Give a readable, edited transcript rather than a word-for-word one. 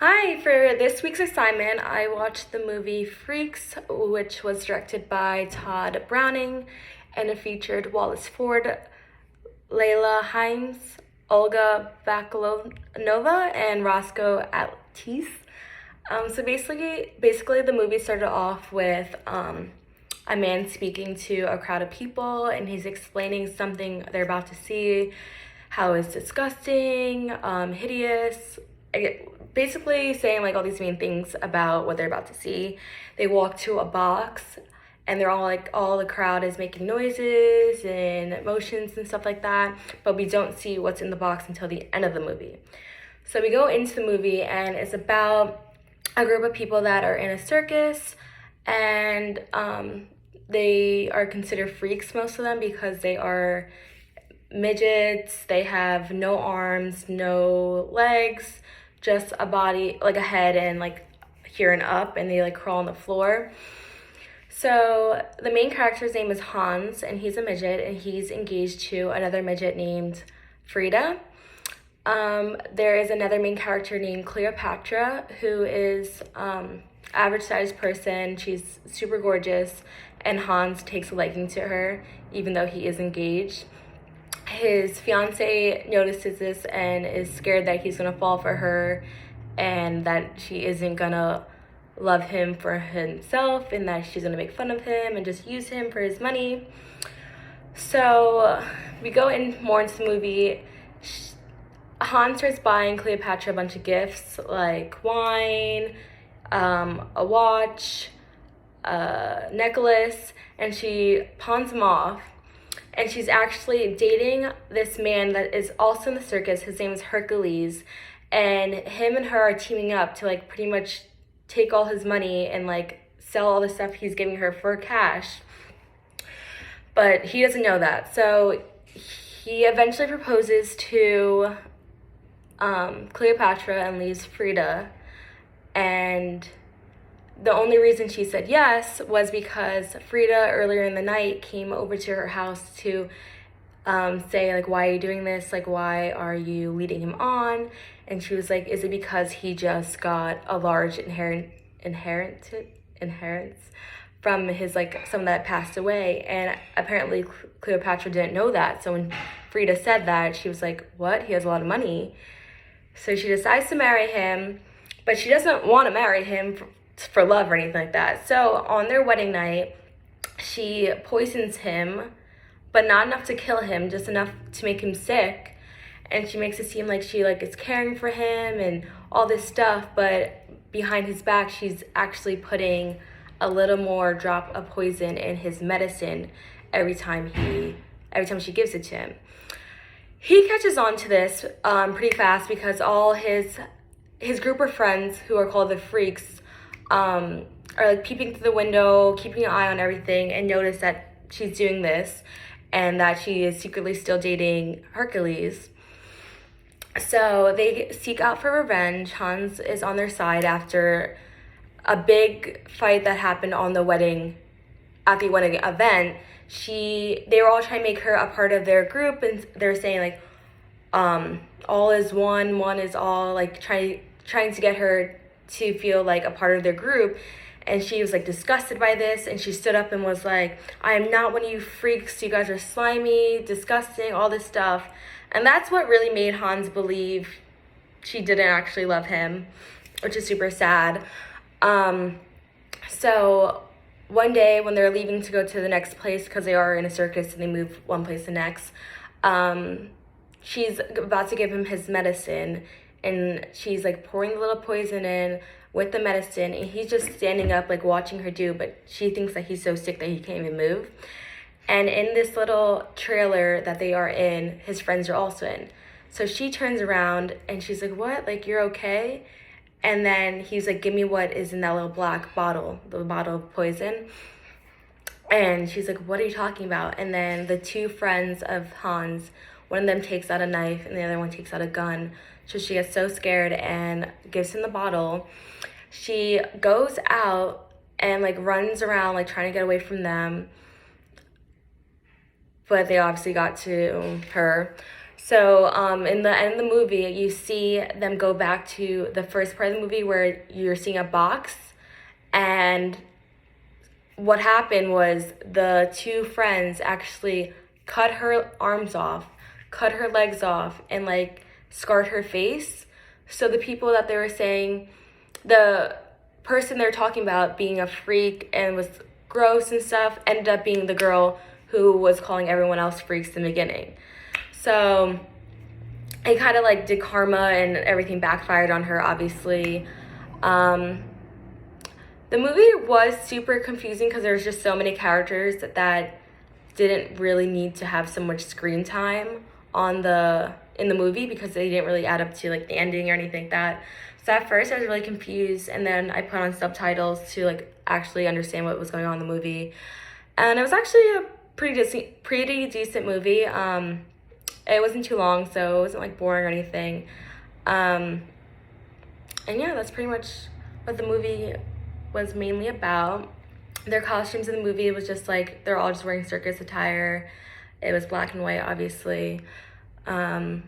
Hi, for this week's assignment, I watched the movie Freaks, which was directed by Todd Browning, and it featured Wallace Ford, Layla Himes, Olga Bakalanova, and Roscoe Attis. So basically, the movie started off with a man speaking to a crowd of people, and he's explaining something they're about to see, how it's disgusting, hideous. Basically, saying like all these mean things about what they're about to see. They walk to a box, and they're all like, all the crowd is making noises and motions and stuff like that, but we don't see what's in the box until the end of the movie. So we go into the movie, and it's about a group of people that are in a circus, and they are considered freaks, most of them, because they are midgets. They have no arms, no legs, just a body, like a head and like here and up, and they like crawl on the floor. So the main character's name is Hans, and he's a midget, and he's engaged to another midget named Frida. There is another main character named Cleopatra, who is average sized person. She's super gorgeous, and Hans takes a liking to her, even though he is engaged. His fiance notices this and is scared that he's gonna fall for her, and that she isn't gonna love him for himself, and that she's gonna make fun of him and just use him for his money. So we go in more into the movie. Hans starts buying Cleopatra a bunch of gifts like wine, a watch, a necklace, and she pawns them off. And she's actually dating this man that is also in the circus. His name is Hercules, and him and her are teaming up to like pretty much take all his money and like sell all the stuff he's giving her for cash. But he doesn't know that. So he eventually proposes to Cleopatra and leaves Frida. And the only reason she said yes was because Frida earlier in the night came over to her house to say like, why are you doing this? Like, why are you leading him on? And she was like, is it because he just got a large inheritance from his like someone that passed away? And apparently Cleopatra didn't know that. So when Frida said that, she was like, what? He has a lot of money. So she decides to marry him, but she doesn't want to marry him for love or anything like that. So on their wedding night, she poisons him, but not enough to kill him, just enough to make him sick. And she makes it seem like she like is caring for him and all this stuff, but behind his back, she's actually putting a little more drop of poison in his medicine every time she gives it to him. He catches on to this pretty fast because all his group of friends, who are called the Freaks, are like peeping through the window, keeping an eye on everything, and notice that she's doing this and that she is secretly still dating Hercules. So they seek out for revenge. Hans is on their side after a big fight that happened on the wedding, at the wedding event. They were all trying to make her a part of their group, and they're saying like, all is one, one is all, like trying to get her to feel like a part of their group. And she was like disgusted by this, and she stood up and was like, I am not one of you freaks, you guys are slimy, disgusting, all this stuff. And that's what really made Hans believe she didn't actually love him, which is super sad. So one day when they're leaving to go to the next place, because they are in a circus and they move one place to the next, she's about to give him his medicine, and she's like pouring the little poison in with the medicine, and he's just standing up like watching her do, but she thinks that he's so sick that he can't even move. And in this little trailer that they are in, his friends are also in. So she turns around and she's like, what? Like, you're okay? And then he's like, give me what is in that little black bottle, the bottle of poison. And she's like, what are you talking about? And then the two friends of Hans, one of them takes out a knife and the other one takes out a gun. So she gets so scared and gives him the bottle. She goes out and like runs around like trying to get away from them, but they obviously got to her. So in the end of the movie, you see them go back to the first part of the movie where you're seeing a box, and what happened was the two friends actually cut her arms off, cut her legs off, and like scarred her face. So the people that they were saying, the person they're talking about being a freak and was gross and stuff, ended up being the girl who was calling everyone else freaks in the beginning. So it kind of like did karma, and everything backfired on her, obviously. The movie was super confusing because there's just so many characters that didn't really need to have so much screen time in the movie, because they didn't really add up to like the ending or anything like that. So at first I was really confused, and then I put on subtitles to like actually understand what was going on in the movie. And it was actually a pretty decent movie. It wasn't too long, so it wasn't like boring or anything. And yeah, that's pretty much what the movie was mainly about. Their costumes in the movie was just like, they're all just wearing circus attire. It was black and white, obviously. Yeah.